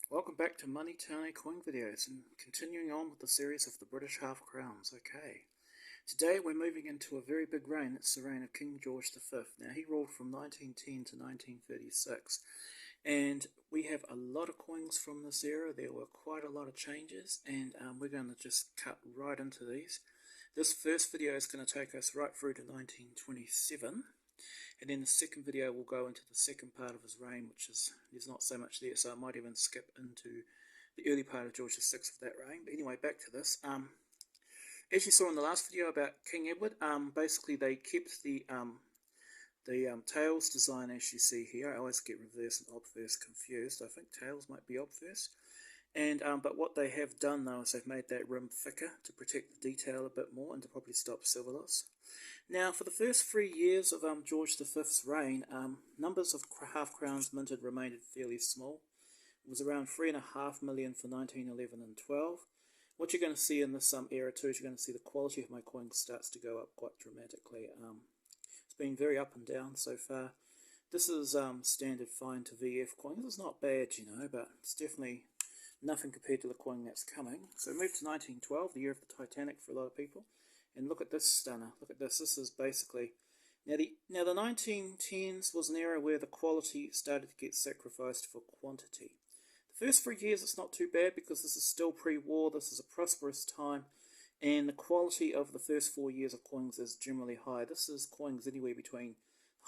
Welcome back to Moneytane coin videos and continuing on with the series of the British half-crowns. Okay, today we're moving into a very big reign. It's the reign of King George V. Now he ruled from 1910 to 1936 and we have a lot of coins from this era. There were quite a lot of changes and we're going to just cut right into these. This first video is going to take us right through to 1927. And then the second video will go into the second part of his reign, which is, there's not so much there, so I might even skip into the early part of George VI of that reign. But anyway, back to this. As you saw in the last video about King Edward, basically they kept the tails design as you see here. I always get reverse and obverse confused. I think tails might be obverse. And but what they have done though is they've made that rim thicker to protect the detail a bit more and to probably stop silver loss. Now, for the first 3 years of George V's reign, numbers of half-crowns minted remained fairly small. It was around 3.5 million for 1911 and 12. What you're going to see in this era too is you're going to see the quality of my coins starts to go up quite dramatically. It's been very up and down so far. This is standard fine to VF coin. This is not bad, you know, but it's definitely nothing compared to the coin that's coming. So we move to 1912, the year of the Titanic for a lot of people. And look at this stunner. Look at this. This is basically now the 1910s was an era where the quality started to get sacrificed for quantity. The first 3 years it's not too bad because this is still pre-war. This is a prosperous time, and the quality of the first 4 years of coins is generally high. This is coins anywhere between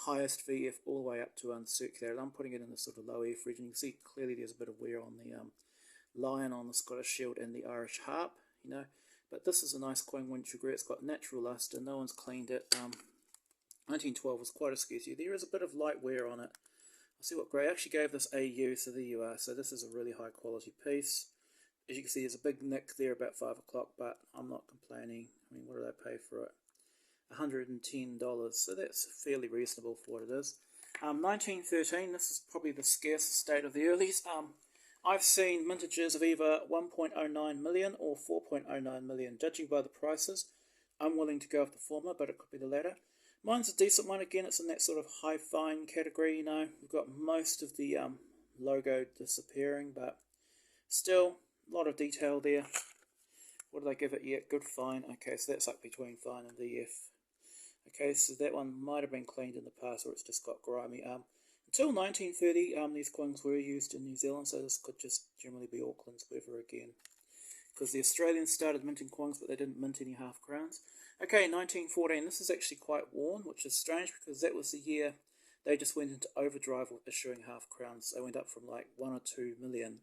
highest VF all the way up to uncirculated. I'm putting it in the sort of low F region. You can see clearly there's a bit of wear on the lion on the Scottish shield and the Irish harp, you know. But this is a nice coin, wouldn't you agree? It's got natural luster, no one's cleaned it. 1912 was quite a scarce year. There is a bit of light wear on it. I'll see what grey. I actually gave this AU, so there you are. So this is a really high quality piece. As you can see, there's a big nick there about 5 o'clock, but I'm not complaining. I mean, what did I pay for it? $110, so that's fairly reasonable for what it is. 1913, this is probably the scarcest state of the earlies. I've seen mintages of either 1.09 million or 4.09 million. Judging by the prices, I'm willing to go with the former, but it could be the latter. Mine's a decent one. Again, it's in that sort of high fine category, you know. We've got most of the logo disappearing, but still a lot of detail there. What did I give it yet? Good fine. Okay, so that's up between fine and VF. Okay, so that one might have been cleaned in the past, or it's just got grimy. Until 1930, these coins were used in New Zealand, so this could just generally be Auckland's weather again. Because the Australians started minting coins, but they didn't mint any half-crowns. Okay, 1914, this is actually quite worn, which is strange because that was the year they just went into overdrive with issuing half-crowns. They went up from like 1 or 2 million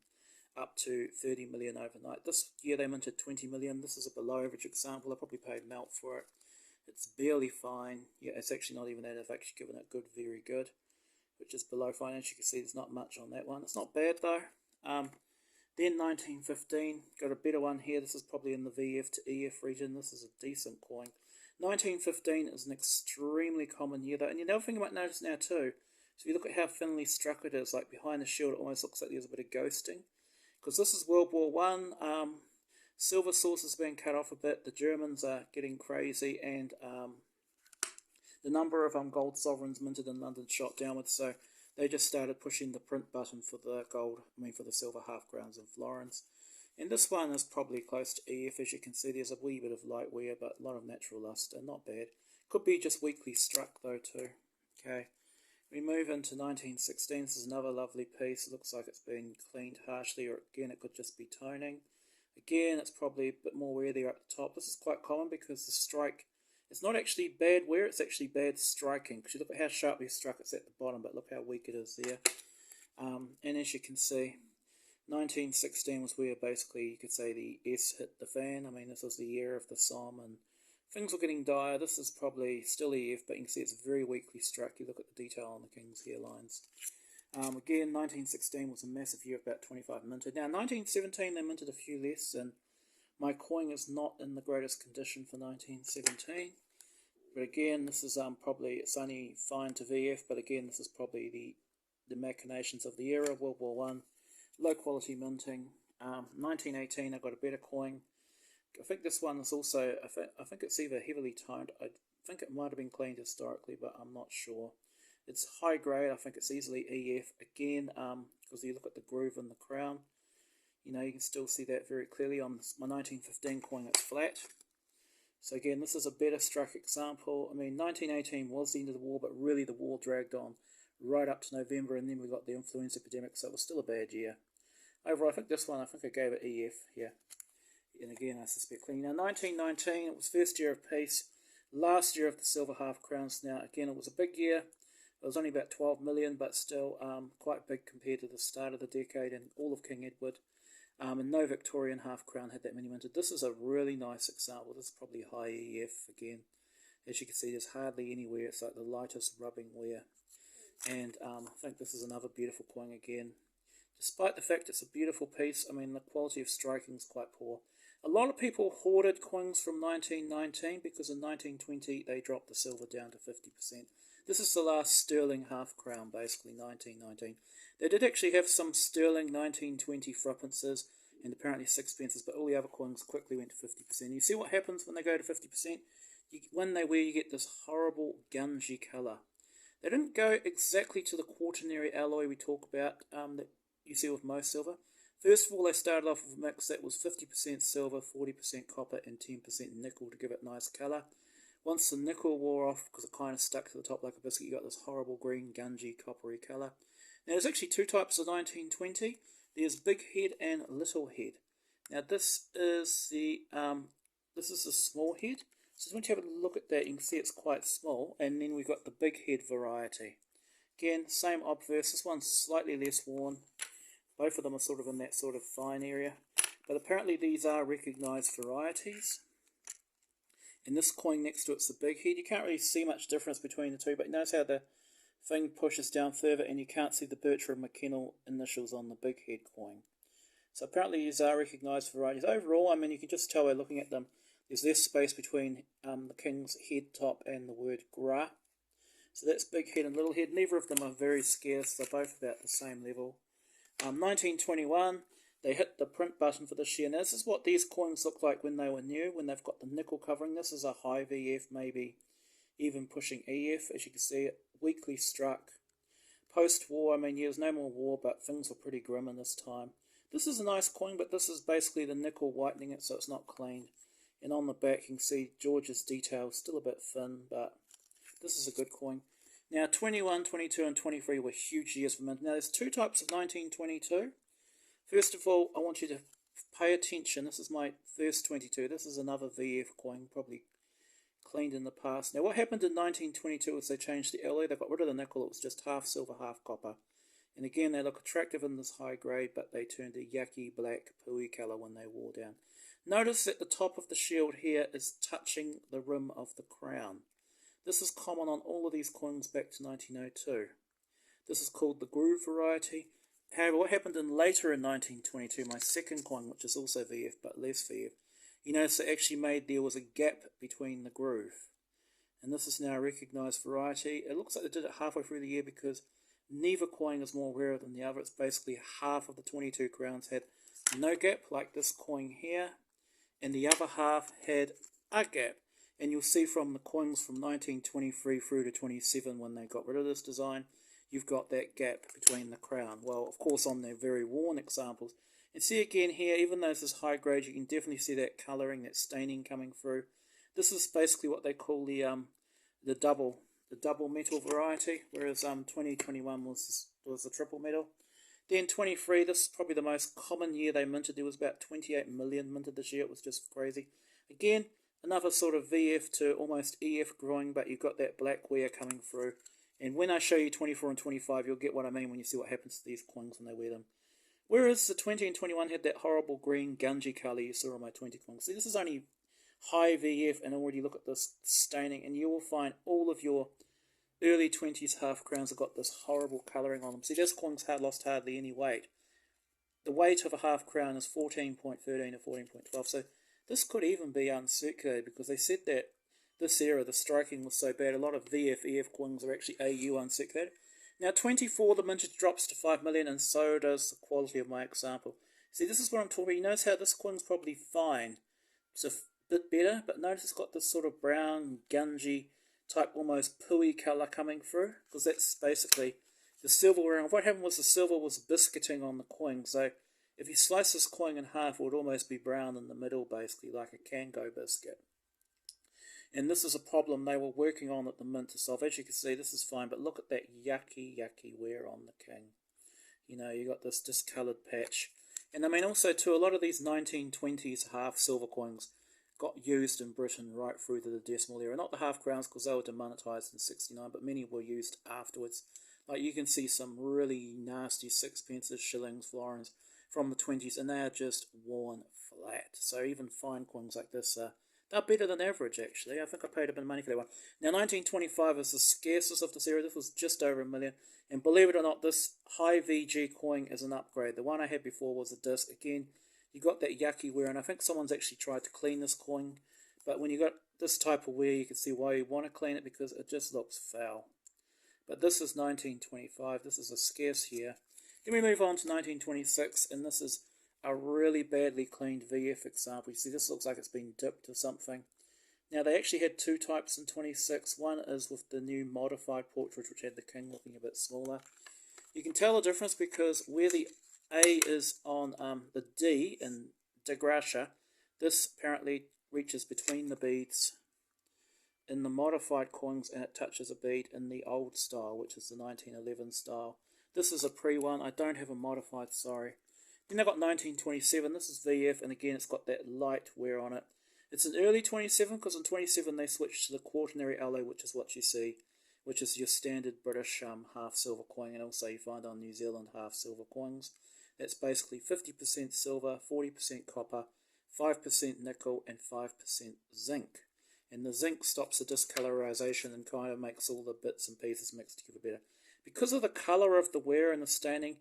up to 30 million overnight. This year they minted 20 million. This is a below average example. I probably paid melt for it. It's barely fine. Yeah, it's actually not even that. I've actually given it good, very good, which is below fine. As you can see, there's not much on that one. It's not bad though. Then 1915, got a better one here. This is probably in the VF to EF region. This is a decent coin. 1915 is an extremely common year though. And another thing you might notice now too, so if you look at how thinly struck it is, like behind the shield, it almost looks like there's a bit of ghosting. Because this is World War One. Silver source has been cut off a bit. The Germans are getting crazy, and the number of gold sovereigns minted in London shot downwards, so they just started pushing the print button for the for the silver half-crowns in Florence. And this one is probably close to EF. As you can see, there's a wee bit of light wear, but a lot of natural luster, not bad. Could be just weakly struck though too. Okay, we move into 1916. This is another lovely piece. It looks like it's been cleaned harshly, or again, it could just be toning. Again, it's probably a bit more wear there at the top. This is quite common because the strike, it's not actually bad wear, it's actually bad striking. Because you look at how sharply struck it's at the bottom, but look how weak it is there. And as you can see, 1916 was where basically you could say the S hit the fan. I mean, this was the year of the Somme, and things were getting dire. This is probably still EF, but you can see it's very weakly struck. You look at the detail on the King's hairlines. Again, 1916 was a massive year, about 25 minted. Now, 1917, they minted a few less, and my coin is not in the greatest condition for 1917. But again, this is probably, it's only fine to VF, but again, this is probably the machinations of the era, World War One, low quality minting. 1918, I got a better coin. I think this one is also, I think it's either heavily toned. I think it might have been cleaned historically, but I'm not sure. It's high grade. I think it's easily EF again, because you look at the groove in the crown. You know, you can still see that very clearly on my 1915 coin. It's flat. So again, this is a better struck example. I mean, 1918 was the end of the war, but really the war dragged on right up to November, and then we got the influenza epidemic, so it was still a bad year. Overall, I think this one, I think I gave it EF here. And again, I suspect clean. Now, 1919, it was first year of peace, last year of the silver half crowns. Now, again, it was a big year. It was only about 12 million, but still quite big compared to the start of the decade and all of King Edward. And no Victorian half crown had that many minted. This is a really nice example. This is probably high EF again. As you can see, there's hardly anywhere. It's like the lightest rubbing wear. And I think this is another beautiful coin again. Despite the fact it's a beautiful piece, I mean, the quality of striking is quite poor. A lot of people hoarded coins from 1919 because in 1920 they dropped the silver down to 50%. This is the last sterling half crown, basically, 1919. They did actually have some sterling 1920 threepences and apparently sixpences, but all the other coins quickly went to 50%. You see what happens when they go to 50%? When they wear, you get this horrible gungy colour. They didn't go exactly to the quaternary alloy we talk about that you see with most silver. First of all, they started off with a mix that was 50% silver, 40% copper, and 10% nickel to give it nice colour. Once the nickel wore off, because it kind of stuck to the top like a biscuit, you got this horrible green, gungy, coppery colour. Now, there's actually two types of 1920. There's big head and little head. Now, this is the small head. So once you have a look at that, you can see it's quite small. And then we've got the big head variety. Again, same obverse. This one's slightly less worn. Both of them are sort of in that sort of fine area. But apparently these are recognised varieties. And this coin next to it's the big head. You can't really see much difference between the two, but notice how the thing pushes down further and you can't see the Bertram McKennell initials on the big head coin. So apparently these are recognised varieties. Overall, I mean, you can just tell by looking at them, there's less space between the king's head top and the word gra. So that's big head and little head. Neither of them are very scarce. They're both about the same level. 1921, they hit the print button for this year. Now, this is what these coins look like when they were new, when they've got the nickel covering. This is a high VF, maybe even pushing EF. As you can see, it weakly struck. Post-war, I mean, yeah, there's no more war, but things were pretty grim in this time. This is a nice coin, but this is basically the nickel whitening it so it's not cleaned. And on the back, you can see George's detail, still a bit thin, but this is a good coin. Now, 21, 22, and 23 were huge years for mint. Now, there's two types of 1922. First of all, I want you to pay attention. This is my first 22. This is another VF coin, probably cleaned in the past. Now, what happened in 1922 was they changed the alloy. They got rid of the nickel. It was just half silver, half copper. And again, they look attractive in this high grade, but they turned a yucky black pooey colour when they wore down. Notice that the top of the shield here is touching the rim of the crown. This is common on all of these coins back to 1902. This is called the groove variety. However, what happened later in 1922, my second coin, which is also VF but less VF, you notice it actually there was a gap between the groove. And this is now a recognised variety. It looks like they did it halfway through the year because neither coin is more rare than the other. It's basically half of the 22 crowns had no gap, like this coin here, and the other half had a gap. And you'll see from the coins from 1923 through to 27 when they got rid of this design, you've got that gap between the crown. Well, of course, on their very worn examples. And see again here, even though this is high grade, you can definitely see that colouring, that staining coming through. This is basically what they call the double metal variety, whereas 2021 was the triple metal. Then 23, this is probably the most common year they minted. There was about 28 million minted this year. It was just crazy. Again, another sort of VF to almost EF growing, but you've got that black wear coming through. And when I show you 24 and 25, you'll get what I mean when you see what happens to these coins when they wear them. Whereas the 20 and 21 had that horrible green gungy colour you saw on my 20 coins. See, this is only high VF, and already look at this staining, and you will find all of your early 20s half crowns have got this horrible colouring on them. See, this coin's lost hardly any weight. The weight of a half crown is 14.13 or 14.12, so this could even be uncirculated because they said that this era, the striking was so bad, a lot of VF, EF coins are actually AU uncirculated. Now, 24, the mintage drops to 5 million, and so does the quality of my example. See, this is what I'm talking about. You notice how this coin's probably fine. It's a bit better, but notice it's got this sort of brown, gungy type almost pooey colour coming through, because that's basically the silverware. And what happened was the silver was biscuiting on the coin, so if you slice this coin in half, it would almost be brown in the middle, basically, like a Kango biscuit. And this is a problem they were working on at the mint to solve. As you can see, this is fine, but look at that yucky wear on the king. You know, you got this discoloured patch. And I mean, also, too, a lot of these 1920s half silver coins got used in Britain right through to the decimal era. Not the half crowns, because they were demonetised in '69, but many were used afterwards. Like, you can see some really nasty sixpences, shillings, florins from the 20s, and they are just worn flat. So even fine coins like this they're better than average, actually. I think I paid a bit of money for that one. Now, 1925 is the scarcest of this era. This was just over $1 million. And believe it or not, this high VG coin is an upgrade. The one I had before was a disc. Again, you got that yucky wear, and I think someone's actually tried to clean this coin. But when you got this type of wear, you can see why you want to clean it, because it just looks foul. But this is 1925. This is a scarce year. Then we move on to 1926, and this is a really badly cleaned VF example. You see, this looks like it's been dipped or something. Now, they actually had two types in 26. One is with the new modified portrait, which had the king looking a bit smaller. You can tell the difference because where the A is on the D in De Gracia, this apparently reaches between the beads in the modified coins, and it touches a bead in the old style, which is the 1911 style. This is a pre-one. I don't have a modified, sorry. Then I've got 1927. This is VF, and again, it's got that light wear on it. It's an early 27, because in 27 they switched to the quaternary alloy, which is what you see, which is your standard British half silver coin, and also you find on New Zealand half silver coins. That's basically 50% silver, 40% copper, 5% nickel, and 5% zinc. And the zinc stops the discolorization and kind of makes all the bits and pieces mixed together better. Because of the colour of the wear and the staining,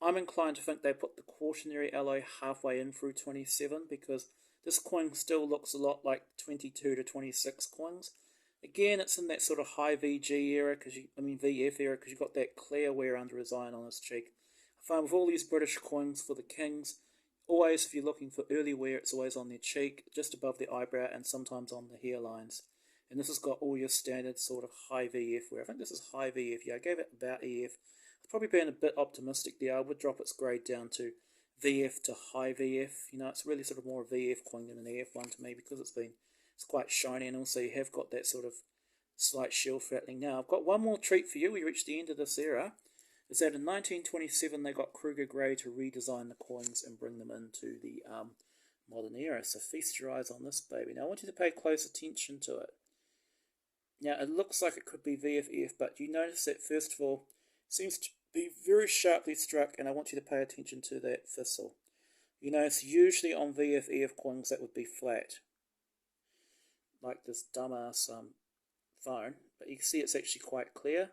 I'm inclined to think they put the quaternary alloy halfway in through 27, because this coin still looks a lot like 22 to 26 coins. Again, it's in that sort of high VG era, VF era, because you've got that clear wear under his iron on his cheek. I find with all these British coins for the kings, always, if you're looking for early wear, it's always on their cheek, just above the eyebrow, and sometimes on the hairlines. And this has got all your standard sort of high VF wear. I think this is high VF. Yeah, I gave it about EF. I've probably been a bit optimistic there. I would drop its grade down to VF to high VF. You know, it's really sort of more a VF coin than an EF one to me, because it's quite shiny, and also you have got that sort of slight shell rattling. Now, I've got one more treat for you. We reached the end of this era. Is that in 1927 they got Kruger Gray to redesign the coins and bring them into the modern era. So feast your eyes on this baby. Now I want you to pay close attention to it. Now it looks like it could be VFF, but you notice that first of all it seems to be very sharply struck, and I want you to pay attention to that thistle. You notice usually on VFF coins that would be flat, like this dumbass phone, but you can see it's actually quite clear.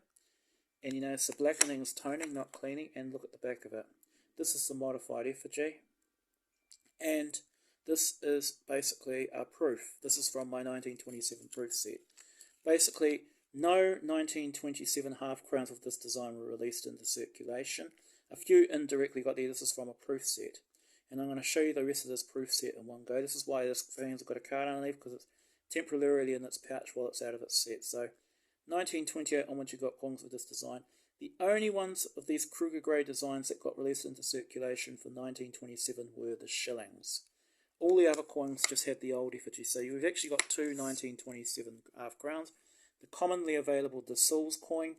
And you notice the blackening is toning, not cleaning, and look at the back of it. This is the modified effigy, and this is basically a proof. This is from my 1927 proof set. Basically, no 1927 half crowns of this design were released into circulation. A few indirectly got there. This is from a proof set. And I'm going to show you the rest of this proof set in one go. This is why this fan's got a card underneath, because it's temporarily in its pouch while it's out of its set. So 1928 onwards you got coins with this design. The only ones of these Kruger Gray designs that got released into circulation for 1927 were the shillings. All the other coins just had the old effigy. So you've actually got two 1927 half crowns. The commonly available De Saules coin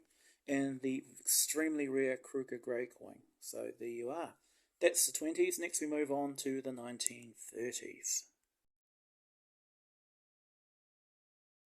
and the extremely rare Kruger Gray coin. So there you are. That's the 20s. Next we move on to the 1930s.